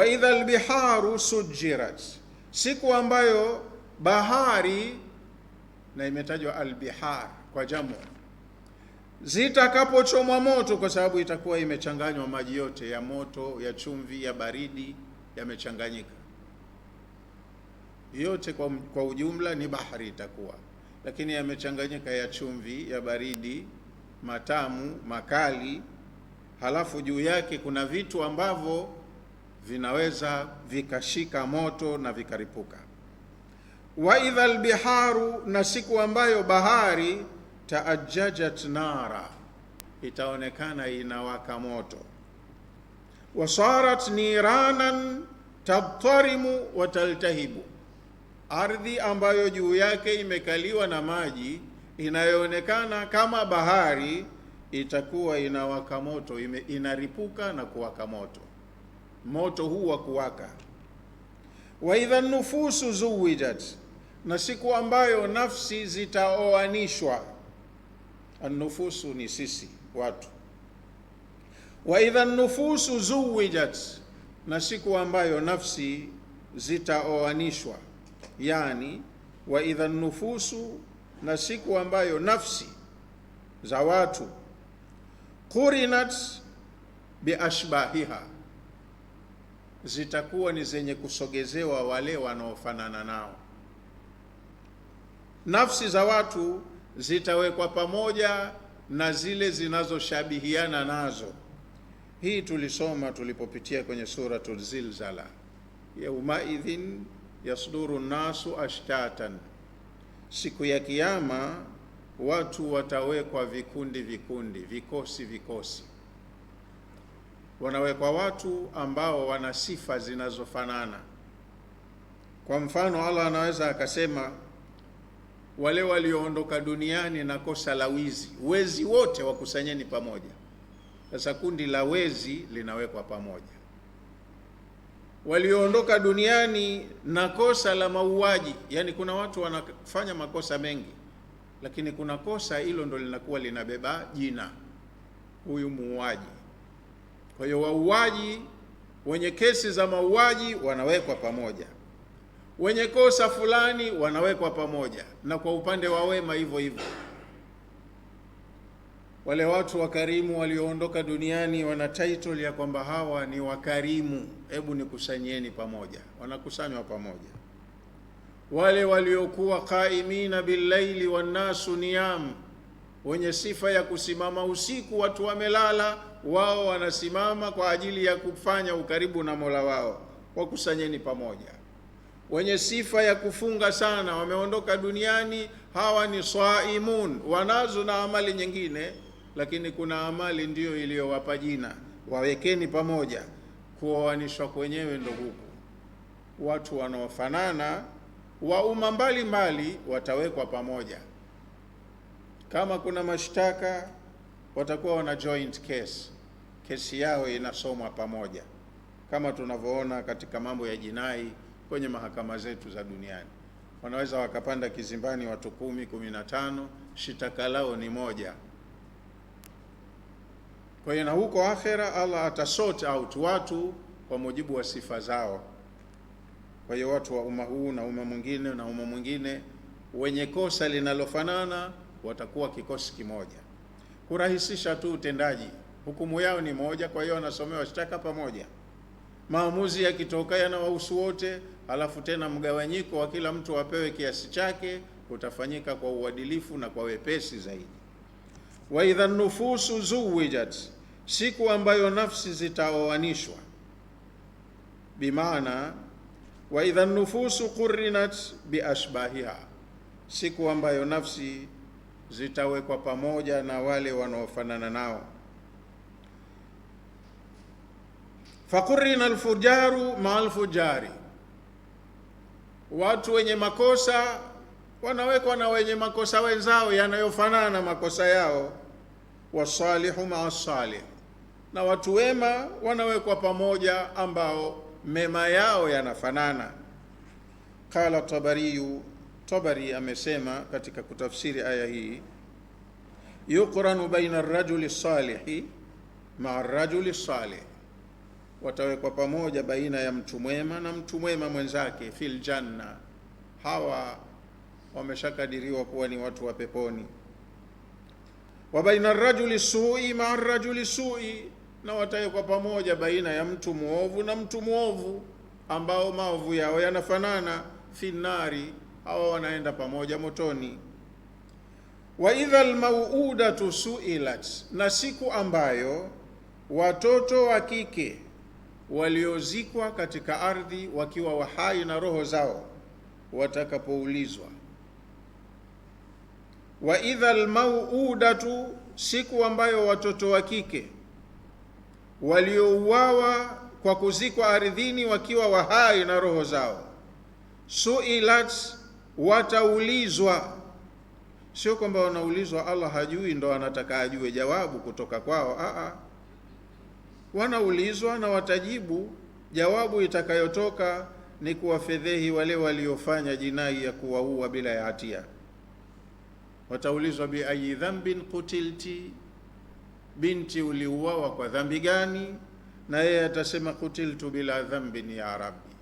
Wa idha albiharu sujirat, siku ambayo bahari, na imetajwa albihar kwa jamu, zitakapochomwa moto, kwa sababu itakuwa imechanganywa maji yote ya moto, ya chumvi, ya baridi, yamechanganyika yote, kwa ujumla ni bahari itakuwa, lakini yamechanganyika ya chumvi, ya baridi, matamu, makali, halafu juu yake kuna vitu ambavyo vinaweza vikashika moto na vikaripuka. Wa idha albiharu, na siku ambayo bahari taajjajat nara, itaonekana inawaka moto. Wasarat niranan tabtarimu wa taltahibu, ardhi ambayo juu yake imekaliwa na maji inayoonekana kama bahari itakuwa inawaka moto, inaripuka na kuwaka moto, moto huu wa kuwaka. Wa idha nufusu zuwijat, na siku ambayo nafsi zitaoanishwa. An-nufusu ni sisi watu. Wa idha nufusu zuwijat, na siku ambayo nafsi zitaoanishwa, yani wa idha nufusu, na siku ambayo nafsi za watu qurinat biashbahiha, zitakuwa ni zenye kusogezewa wale wanaofanana nao. Nafsi za watu zitawekwa pamoja na zile zinazoshabihiana nazo. Hii tulisoma tulipopitia kwenye suratul Zilzala, yaumaidhin yasduru nasu ashtatan, siku ya kiyama watu watawekwa vikundi vikundi, vikosi vikosi. Wanawekwa watu ambao wana sifa zinazofanana. Kwa mfano, Allah anaweza akasema wale walioondoka duniani na kosa la wizi, wezi wote wakusanyeni pamoja. Sasa kundi la wezi linawekwa pamoja. Walioondoka duniani na kosa la mauaji, yani kuna watu wanafanya makosa mengi, lakini kuna kosa hilo ndo linakuwa linabeba jina, huyu muuaji. Kwa hiyo wauaji, wenye kesi za mauaji wanawekwa pamoja, wenye kosa fulani wanawekwa pamoja, na kwa upande wa wema hivyo hivyo. Wale watu wakarimu walioondoka duniani wana title ya kwamba hawa ni wakarimu, hebu nikusanyeni pamoja, wanakusanywa pamoja. Wale waliokuwa qaimina billaili wannasu niyam, wenye sifa ya kusimama usiku, watu wamelala, wao wanasimama kwa ajili ya kufanya ukaribu na Mola wao, wakusanyeni pamoja. Wenye sifa ya kufunga sana wameondoka duniani, hawa ni saimun, wanazo na amali nyingine, lakini kuna amali ndiyo iliyowapa jina, wawekeni pamoja. Kuoanishwa kwenyewe ndo huku, watu wanaofanana wa umma mbalimbali watawekwa pamoja. Kama kuna mashtaka, watakuwa wana joint case, kesi yao inasomwa pamoja, kama tunavyoona katika mambo ya jinai kwenye mahakama zetu za duniani. Wanaweza wakapanda kizimbani watu 10, 15, shitaka lao ni moja. Kwa hiyo na huko akhera Allah atasort out watu kwa mujibu wa sifa zao. Kwa hiyo watu wa umma huu na umma mwingine na umma mwingine wenye kosa linalofanana watakuwa kikosi kimoja, kurahisisha tu utendaji. Hukumu yao ni moja, kwa hiyo wanasomewa shtaka pamoja. Maamuzi yakitoka yanawahusu wote, alafu tena mgawanyiko wa kila mtu apewe kiasi chake utafanyika kwa uadilifu na kwa wepesi zaidi. Wa idha nufusu zuwijat, siku ambayo nafsi zitaoanishwa, bimaana wa idha nufusu qurinat biashbahiha, siku ambayo nafsi zitawekwa pamoja na wale wanaofanana nao. Faqurina alfujaru ma alfujari, watu wenye makosa wanawekwa na wenye makosa wenzao yanayofanana na makosa yao. Wasalihu ma salih, na watu wema wanawekwa pamoja ambao mema yao yanafanana. Qala Tabari amesema katika kutafsiri aya hii, yuqranu baina ar-rajuli salihi ma'a ar-rajuli salih, watawekwa pamoja baina ya mtu mwema na mtu mwema mwenzake fil janna. Hawa wameshakadiriwa kuwa ni watu wa peponi. Wa baina rajuli su'i ma'a rajuli su'i, na watawekwa pamoja baina ya mtu muovu na mtu muovu ambao maovu yao yanafanana, finari, hawa wanaenda pamoja motoni. Wa idha almauudatu su'ilat, na siku ambayo watoto wa kike waliozikwa katika ardhi wakiwa wahai na roho zao watakapoulizwa. Wa idha almauudatu, siku ambayo watoto wa kike waliouawa kwa kuzikwa ardhini wakiwa wahai na roho zao, su'ilat, wataulizwa. Sio kwamba wanaulizwa Allah hajui ndo anataka ajue jawabu kutoka kwao. Wanaulizwa na watajibu. Jawabu itakayotoka ni kuwafedhehi wale waliofanya jinai ya kuwaua bila ya hatia. Wataulizwa bi ayi dhanbin qutilti, binti uliuawa kwa dhambi gani? Na yeye atasema qutiltu bila dhanbin ya rabbi,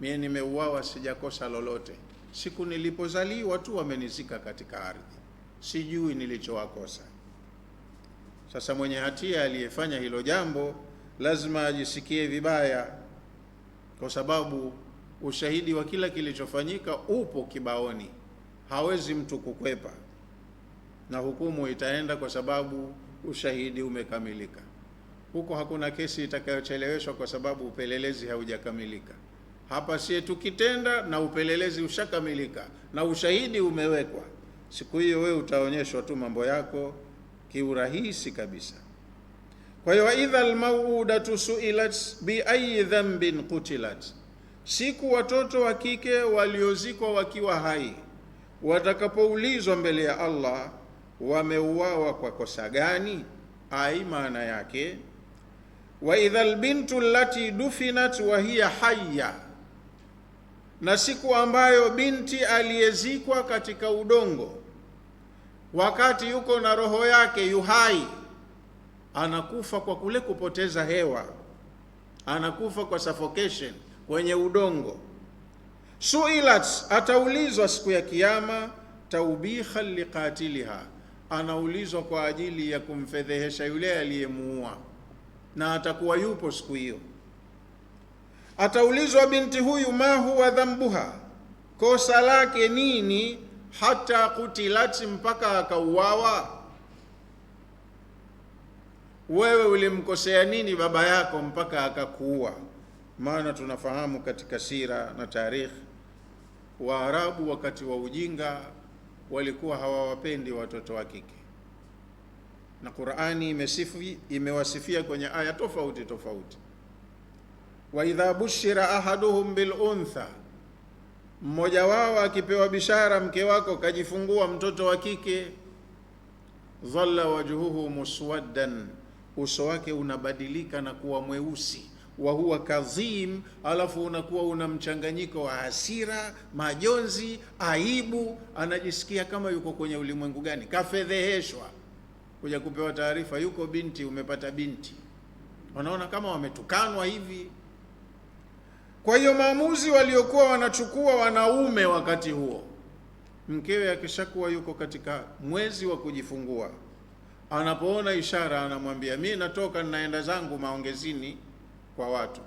mimi nimeuawa sijakosa lolote, siku nilipozaliwa tu wamenizika katika ardhi, sijui nilichowakosa. Sasa mwenye hatia aliyefanya hilo jambo lazima ajisikie vibaya, kwa sababu ushahidi wa kila kilichofanyika upo kibaoni, hawezi mtu kukwepa, na hukumu itaenda kwa sababu ushahidi umekamilika. Huko hakuna kesi itakayocheleweshwa kwa sababu upelelezi haujakamilika. Hapa sie tukitenda na upelelezi ushakamilika na ushahidi umewekwa, siku hiyo wewe utaonyeshwa tu mambo yako kiurahisi kabisa. Kwa hiyo idha almauudatu su'ilat bi ayi dhanbin qutilat, siku watoto wa kike waliozikwa wakiwa hai watakapoulizwa mbele ya Allah wameuawa kwa kosa gani, ai maana yake wa idha albintu allati dufinat wa hiya hayya, na siku ambayo binti aliyezikwa katika udongo wakati yuko na roho yake yuhai, anakufa kwa kule kupoteza hewa, anakufa kwa suffocation kwenye udongo. Su'ilat, ataulizwa siku ya kiyama, taubihan liqatiliha, anaulizwa kwa ajili ya kumfedhehesha yule aliyemuua, na atakuwa yupo siku hiyo. Ataulizwa binti huyu, ma huwa dhambuha, kosa lake nini, hata kutilat, mpaka akauawa. Wewe ulimkosea nini baba yako mpaka akakuua? Maana tunafahamu katika sira na tarikhi, Waarabu wakati wa ujinga walikuwa hawawapendi watoto wa kike, na Qur'ani imewasifia kwenye aya tofauti tofauti. Wa idha bushira ahaduhum bil untha, mmoja wao akipewa bishara, mke wako kajifungua mtoto wa kike, dhalla wajhuhu muswaddan, uso wake unabadilika na kuwa mweusi, wa huwa kadhim, alafu unakuwa una mchanganyiko wa hasira, majonzi, aibu, anajisikia kama yuko kwenye ulimwengu gani, kafedheheshwa. Kuja kupewa taarifa yuko binti, umepata binti, wanaona kama wametukanwa hivi. Kwa hiyo maamuzi waliokuwa wanachukua wanaume wakati huo, mkewe akishakuwa yuko katika mwezi wa kujifungua, anapoona ishara anamwambia, mimi natoka ninaenda zangu maongezini kwa watu,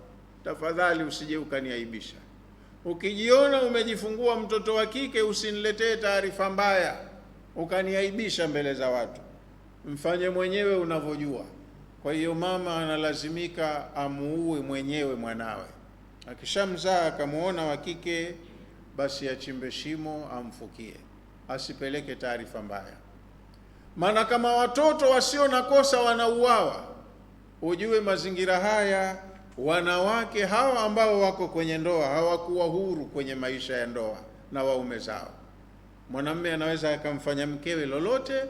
tafadhali usije ukaniaibisha. Ukijiona umejifungua mtoto wa kike usiniletee taarifa mbaya ukaniaibisha mbele za watu, mfanye mwenyewe unavyojua. Kwa hiyo mama analazimika amuue mwenyewe mwanawe. Akishamzaa akamuona wa kike, basi achimbe shimo amfukie, asipeleke taarifa mbaya. Maana kama watoto wasio na kosa wanauawa, ujue mazingira haya, wanawake hawa ambao wako kwenye ndoa hawakuwa huru kwenye maisha ya ndoa na waume zao. Mwanamume anaweza akamfanya mkewe lolote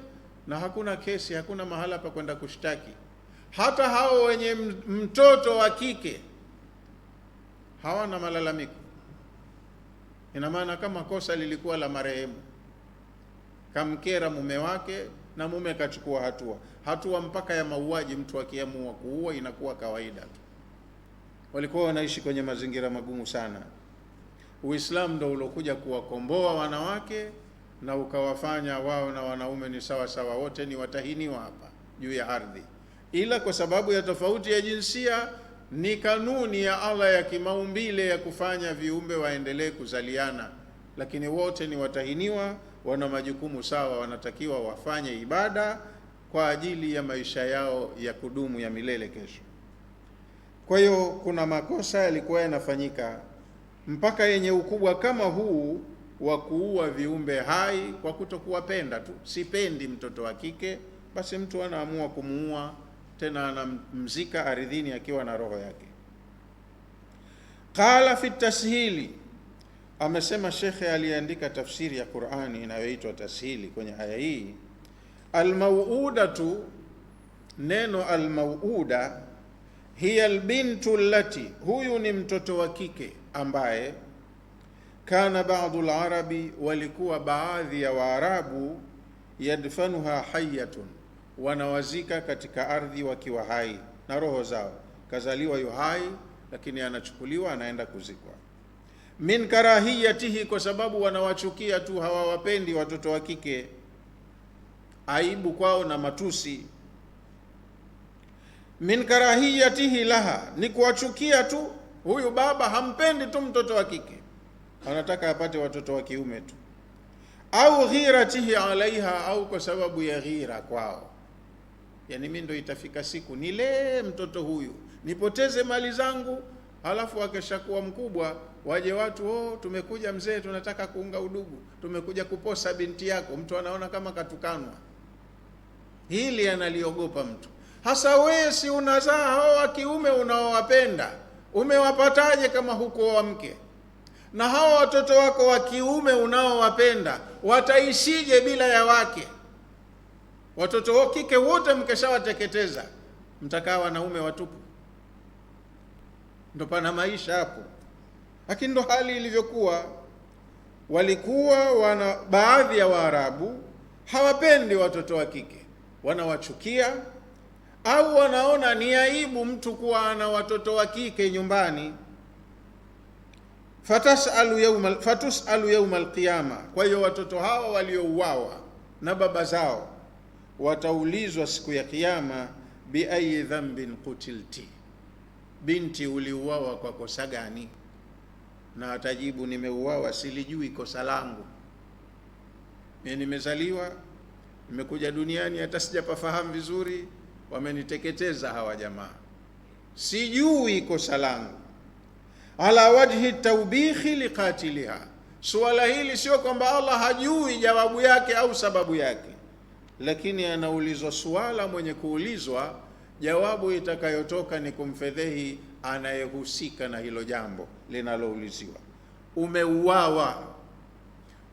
na hakuna kesi, hakuna mahala pa kwenda kushtaki. Hata hao wenye mtoto wa kike hawana malalamiko. Ina maana kama kosa lilikuwa la marehemu, kamkera mume wake na mume kachukua hatua mpaka ya mauaji, mtu akiamua kuua inakuwa kawaida tu. walikuwa wanaishi kwenye mazingira magumu sana. Uislamu ndio ulokuja kuwakomboa wanawake na ukawafanya wao na wanaume ni sawa sawa, wote ni watahiniwa hapa juu ya ardhi, ila kwa sababu ya tofauti ya jinsia ni kanuni ya Allah ya kimaumbile ya kufanya viumbe waendelee kuzaliana, lakini wote ni watahiniwa, wana majukumu sawa, wanatakiwa wafanye ibada kwa ajili ya maisha yao ya kudumu ya milele kesho. Kwa hiyo kuna makosa yalikuwa yanafanyika mpaka yenye ukubwa kama huu wa kuua viumbe hai kwa kutokuwapenda tu. Sipendi mtoto wa kike, basi mtu anaamua kumuua, tena anamzika ardhini akiwa na roho yake. Qala fi tashili, amesema shekhe aliyeandika tafsiri ya Qur'ani inayoitwa Tashili kwenye aya hii, almauudatu, neno almauuda hiya albintu allati, huyu ni mtoto wa kike ambaye kana baadhi alarabi, walikuwa baadhi ya Waarabu, yadfanuha hayatun, wanawazika katika ardhi wakiwa hai na roho zao. Kazaliwa yu hai, lakini anachukuliwa anaenda kuzikwa. Min karahiyatihi, kwa sababu wanawachukia tu, hawawapendi watoto wa kike, aibu kwao na matusi. Min karahiyatihi laha, ni kuwachukia tu. Huyu baba hampendi tu mtoto wa kike, anataka apate watoto wa kiume tu. Au ghiratihi alaiha, au kwa sababu ya ghira kwao, yani mimi ndo itafika siku nile mtoto huyu, nipoteze mali zangu, halafu akishakuwa mkubwa waje watu, oh, tumekuja mzee, tunataka kuunga udugu, tumekuja kuposa binti yako. Mtu anaona kama katukanwa. Hili analiogopa mtu. Hasa wewe si unazaa hao wa kiume unaowapenda, umewapataje kama hukuoa mke? Na hao watoto wako wa kiume unaowapenda wataishije bila ya wake? Watoto wa kike wote mkeshawateketeza, mtakaa wanaume watupu. Ndo pana maisha hapo. Lakini ndo hali ilivyokuwa. Walikuwa baadhi ya Waarabu hawapendi watoto wa kike, wanawachukia, au wanaona ni aibu mtu kuwa ana watoto wa kike nyumbani. Fatusalu yawma alqiyama, kwa hiyo watoto hawa waliouawa na baba zao wataulizwa siku ya Kiyama, bi ayi dhanbin qutilti, binti uliuawa kwa kosa gani? Na atajibu, nimeuawa silijui kosa langu, mimi nimezaliwa, nimekuja duniani, hata sijapafahamu vizuri, wameniteketeza hawa jamaa, sijui kosa langu. Ala wajhi tawbihi liqatiliha, suala hili sio kwamba Allah hajui jawabu yake au sababu yake, lakini anaulizwa suala mwenye kuulizwa, jawabu itakayotoka ni kumfedhehi anayehusika na hilo jambo linalouliziwa. Umeuawa,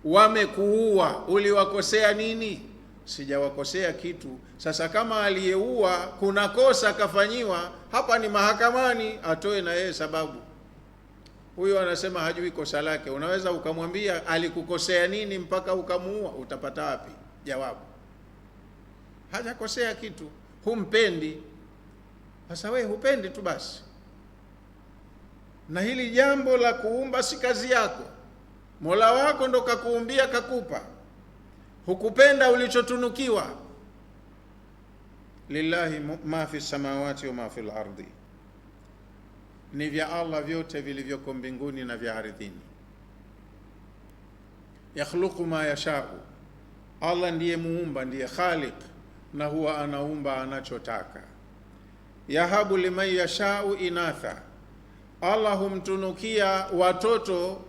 wamekuua, uliwakosea nini? Sijawakosea kitu. Sasa kama aliyeua kuna kosa kafanyiwa, hapa ni mahakamani, atoe na yeye sababu. Huyo anasema hajui kosa lake, unaweza ukamwambia alikukosea nini mpaka ukamuua? Utapata wapi jawabu? Hajakosea kitu, humpendi. Sasa wewe hupendi tu basi, na hili jambo la kuumba si kazi yako. Mola wako ndo kakuumbia, kakupa, hukupenda ulichotunukiwa. Lillahi ma fi samawati wa ma fi al-ardi, ni vya Allah vyote vilivyoko mbinguni na vya ardhini. Yakhluqu ma yashau, Allah ndiye muumba, ndiye khaliq, na huwa anaumba anachotaka. Yahabu liman yashau inatha, Allah humtunukia watoto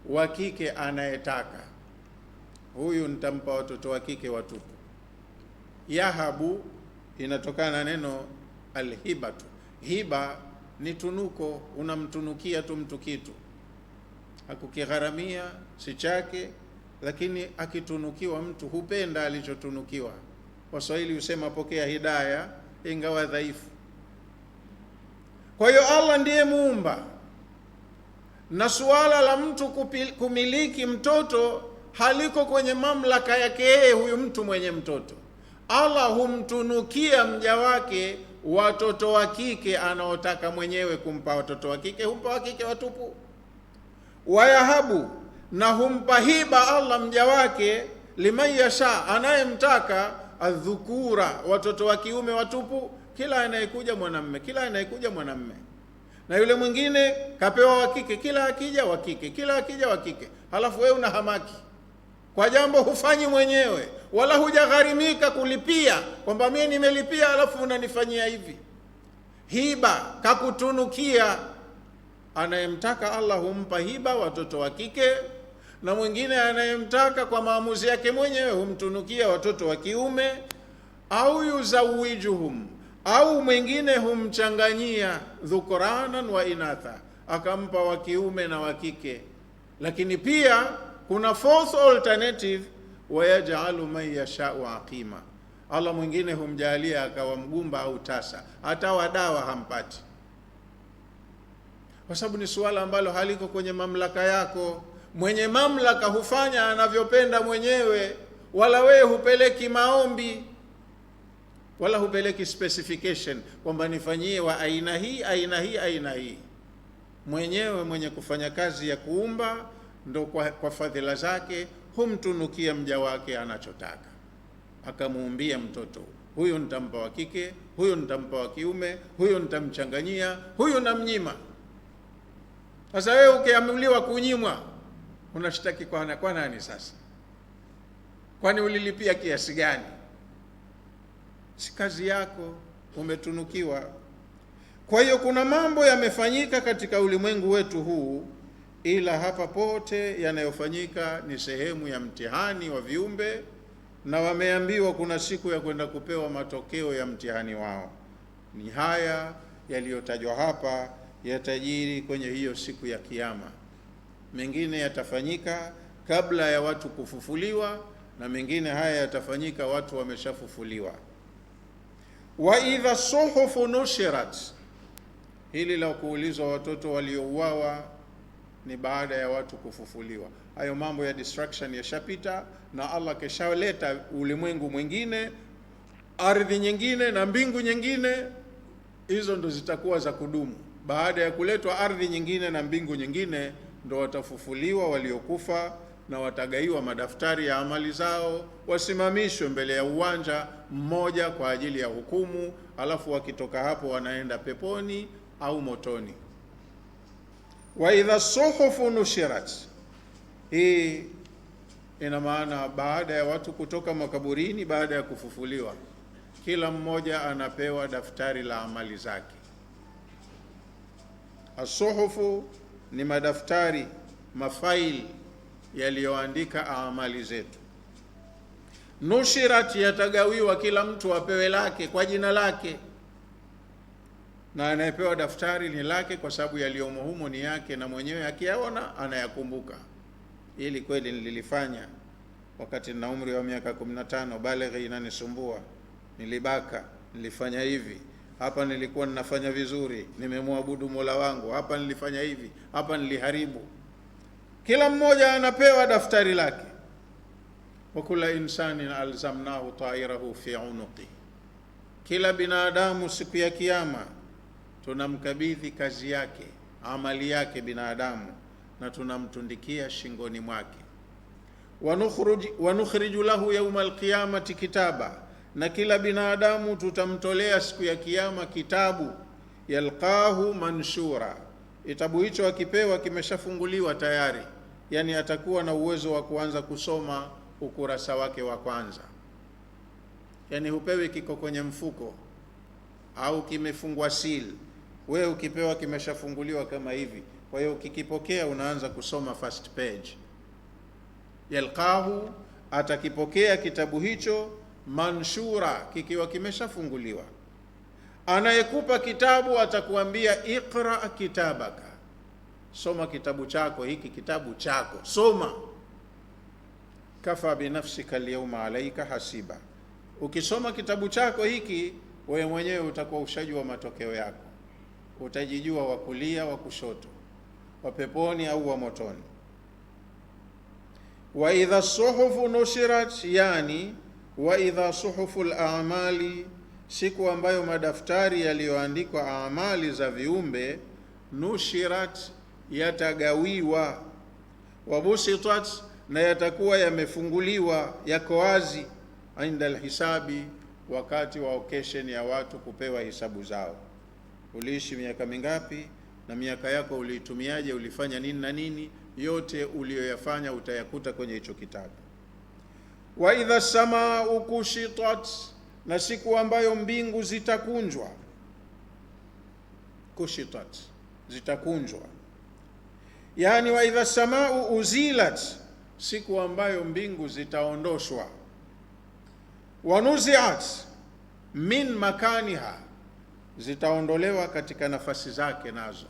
wa kike anayetaka. Huyu nitampa watoto wa kike watupu. Yahabu inatokana na neno alhibatu. Hiba ni tunuko, unamtunukia tu mtu kitu, hakukigharamia, si chake, lakini akitunukiwa mtu hupenda alichotunukiwa. Waswahili husema pokea hidaya ingawa dhaifu. Kwa hiyo Allah ndiye muumba, na suala la mtu kumiliki mtoto haliko kwenye mamlaka yake yeye huyu mtu mwenye mtoto. Allah humtunukia mja wake watoto wa kike anaotaka mwenyewe kumpa watoto wa kike, humpa wa kike watupu. Wayahabu, na humpa hiba Allah mja wake, liman yasha, anayemtaka, adhukura, watoto wa kiume watupu, kila anayekuja mwanamme, kila anayekuja mwanamme. Na yule mwingine kapewa wa kike, kila akija wa kike, kila akija wa kike. Halafu wewe una hamaki kwa jambo hufanyi mwenyewe, wala hujagharimika kulipia, kwamba mimi nimelipia halafu unanifanyia hivi. Hiba kakutunukia. Anayemtaka Allah humpa hiba watoto wa kike, na mwingine anayemtaka kwa maamuzi yake mwenyewe humtunukia watoto wa kiume. Au yuzawijuhum, au mwingine humchanganyia dhukuranan wa inatha, akampa wa kiume na wa kike. Lakini pia kuna fourth alternative, wayajalu man yashau aqima, Allah mwingine humjalia akawa mgumba au tasa, hata wadawa hampati, kwa sababu ni suala ambalo haliko kwenye mamlaka yako. Mwenye mamlaka hufanya anavyopenda mwenyewe, wala wewe hupeleki maombi, wala hupeleki specification kwamba nifanyie wa aina hii, aina hii, aina hii. Mwenyewe mwenye kufanya kazi ya kuumba ndo kwa fadhila zake humtunukia mja wake anachotaka, akamuumbia mtoto, huyu nitampa wa kike, huyu nitampa wa kiume, huyu nitamchanganyia, huyu namnyima. Sasa wewe ukiamuliwa kunyimwa, unashtaki kwa nani sasa? Kwani ulilipia kiasi gani? Si kazi yako, umetunukiwa. Kwa hiyo kuna mambo yamefanyika katika ulimwengu wetu huu, ila hapa pote yanayofanyika ni sehemu ya mtihani wa viumbe, na wameambiwa kuna siku ya kwenda kupewa matokeo ya mtihani wao. Ni haya yaliyotajwa hapa yatajiri kwenye hiyo siku ya Kiyama. Mengine yatafanyika kabla ya watu kufufuliwa, na mengine haya yatafanyika watu wameshafufuliwa. Wa idha suhufu nushirat, hili la kuulizwa watoto waliouawa ni baada ya watu kufufuliwa. Hayo mambo ya destruction yashapita, na Allah keshaleta ulimwengu mwingine, ardhi nyingine na mbingu nyingine. Hizo ndo zitakuwa za kudumu. Baada ya kuletwa ardhi nyingine na mbingu nyingine, ndo watafufuliwa waliokufa na watagaiwa madaftari ya amali zao, wasimamishwe mbele ya uwanja mmoja kwa ajili ya hukumu, alafu wakitoka hapo wanaenda peponi au motoni. Wa idha suhufu nushirat, hii ina maana baada ya watu kutoka makaburini, baada ya kufufuliwa, kila mmoja anapewa daftari la amali zake. Asuhufu ni madaftari, mafaili yaliyoandika amali zetu. Nushirat, yatagawiwa, kila mtu apewe lake kwa jina lake, na anayepewa daftari ni lake kwa sababu yaliyomo humo ni yake, na mwenyewe akiyaona anayakumbuka. Ili kweli nililifanya wakati na umri wa miaka 15, balighi inanisumbua, nilibaka, nilifanya hivi, hapa nilikuwa ninafanya vizuri, nimemwabudu Mola wangu, hapa nilifanya hivi, hapa niliharibu. Kila mmoja anapewa daftari lake. Wa kula insanin alzamnahu ta'irahu fi unuqi, kila binadamu siku ya Kiyama tunamkabidhi kazi yake, amali yake binadamu, na tunamtundikia shingoni mwake. Wa nukhriju lahu yawma alqiyamati kitaba, na kila binadamu tutamtolea siku ya Kiyama kitabu, yalqahu manshura, kitabu hicho akipewa kimeshafunguliwa tayari, yani atakuwa na uwezo wa kuanza kusoma ukurasa wake wa kwanza. Yani hupewi kiko kwenye mfuko au kimefungwa seal, wewe ukipewa kimeshafunguliwa kama hivi. Kwa hiyo ukikipokea unaanza kusoma first page. Yalqahu, atakipokea kitabu hicho, manshura, kikiwa kimeshafunguliwa. Anayekupa kitabu atakuambia iqra kitabaka, soma kitabu chako hiki, kitabu chako soma. Kafa binafsika alyawma alayka hasiba, ukisoma kitabu chako hiki wewe mwenyewe utakuwa ushajua matokeo yako, utajijua wa kulia wa kushoto, wa peponi au wa motoni. Wa idha suhufu nushirat, yani wa idha suhufu al-a'mali siku ambayo madaftari yaliyoandikwa amali za viumbe nushirat, yatagawiwa, wabusitat, na yatakuwa yamefunguliwa, yako wazi, inda alhisabi, wakati wa occasion ya watu kupewa hisabu zao. Uliishi miaka mingapi na miaka yako uliitumiaje, ulifanya nini na nini, yote uliyoyafanya utayakuta kwenye hicho kitabu. Wa idha samaa'u kushitat, na siku ambayo mbingu zitakunjwa, kushitat, zitakunjwa. Yani wa idha samaa'u uzilat, siku ambayo mbingu zitaondoshwa. Wa nuzi'at min makaniha, zitaondolewa katika nafasi zake nazo.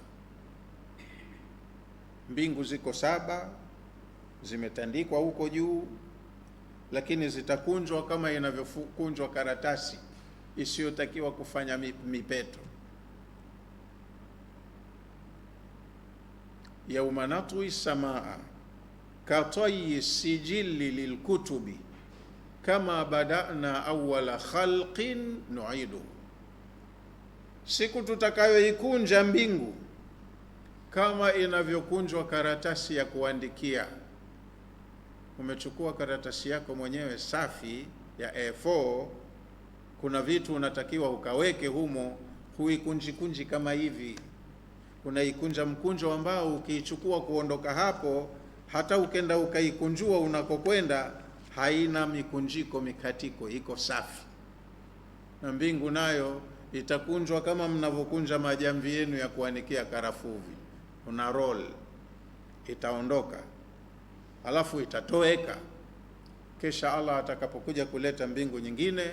Mbingu ziko 7 zimetandikwa huko juu, lakini zitakunjwa kama inavyokunjwa karatasi isiyotakiwa kufanya mipeto. Yauma natwi samaa katayi sijili lilkutubi kama badana awwala khalqin nu'idu, siku tutakayoikunja mbingu kama inavyokunjwa karatasi ya kuandikia. Umechukua karatasi yako mwenyewe safi ya A4, kuna vitu unatakiwa ukaweke humo, huikunji kama hivi. Unaikunja mkunjo ambao ukiichukua kuondoka hapo, hata ukenda ukaikunjua unakokwenda, haina mikunjiko mikatiko, iko safi. Na mbingu nayo itakunjwa kama mnavyokunja majamvi yenu ya kuanikia karafuvi. Una roll, itaondoka, alafu itatoweka. Kisha Allah atakapokuja kuleta mbingu nyingine,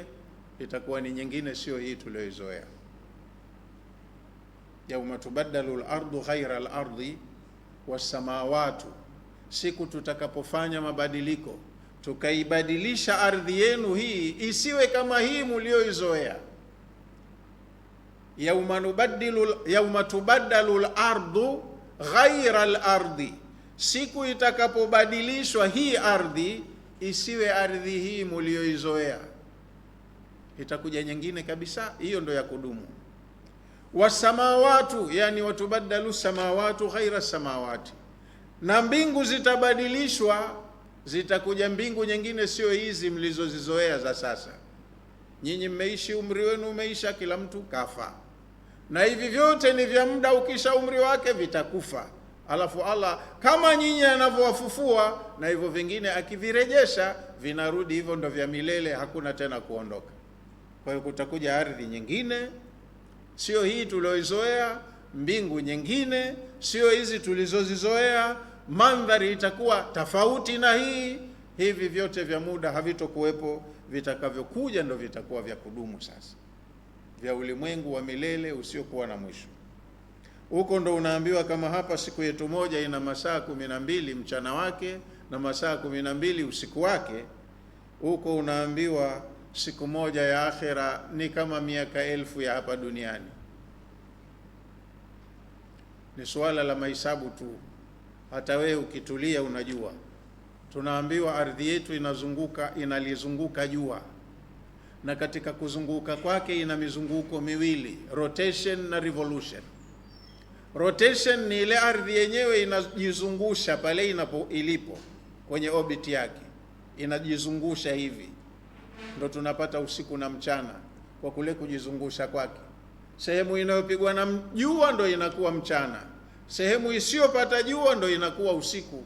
itakuwa ni nyingine, sio hii tuliyoizoea. Yauma tubaddalu al-ardu ghayra al-ardi was-samawati, siku tutakapofanya mabadiliko, tukaibadilisha ardhi yenu hii isiwe kama hii mlioizoea. Yauma tubaddalu al-ardu ghayra al-ardi, siku itakapobadilishwa hii ardhi isiwe ardhi hii mlioizoea, itakuja nyingine kabisa, hiyo ndo ya kudumu. Wasamawatu, yani watubaddalu samawatu ghayra samawati, na mbingu zitabadilishwa, zitakuja mbingu nyingine sio hizi mlizozizoea za sasa. Nyinyi mmeishi, umri wenu umeisha, kila mtu kafa, na hivi vyote ni vya muda, ukisha umri wake vitakufa. Alafu Allah kama nyinyi anavyowafufua, na hivyo vingine akivirejesha vinarudi, hivyo ndo vya milele, hakuna tena kuondoka. Kwa hiyo kutakuja ardhi nyingine sio hii tulioizoea, mbingu nyingine sio hizi tulizozizoea, mandhari itakuwa tofauti na hii. Hivi vyote vya muda havitokuwepo, vitakavyokuja ndo vitakuwa vya kudumu sasa, vya ulimwengu wa milele usiokuwa na mwisho. Huko ndo unaambiwa kama hapa siku yetu moja ina masaa 12 mchana wake na masaa 12 usiku wake, huko unaambiwa siku moja ya akhera ni kama miaka 1000 ya hapa duniani. Ni suala la mahesabu tu, hata wewe ukitulia unajua. Tunaambiwa ardhi yetu inalizunguka jua, na katika kuzunguka kwake ina mizunguko miwili, rotation na revolution. Rotation ni ile ardhi yenyewe inajizungusha pale ilipo kwenye orbit yake, inajizungusha hivi, ndo tunapata usiku na mchana kwa kule kujizungusha kwake. Sehemu inayopigwa na jua ndo inakuwa mchana, sehemu isiyopata jua ndo inakuwa usiku.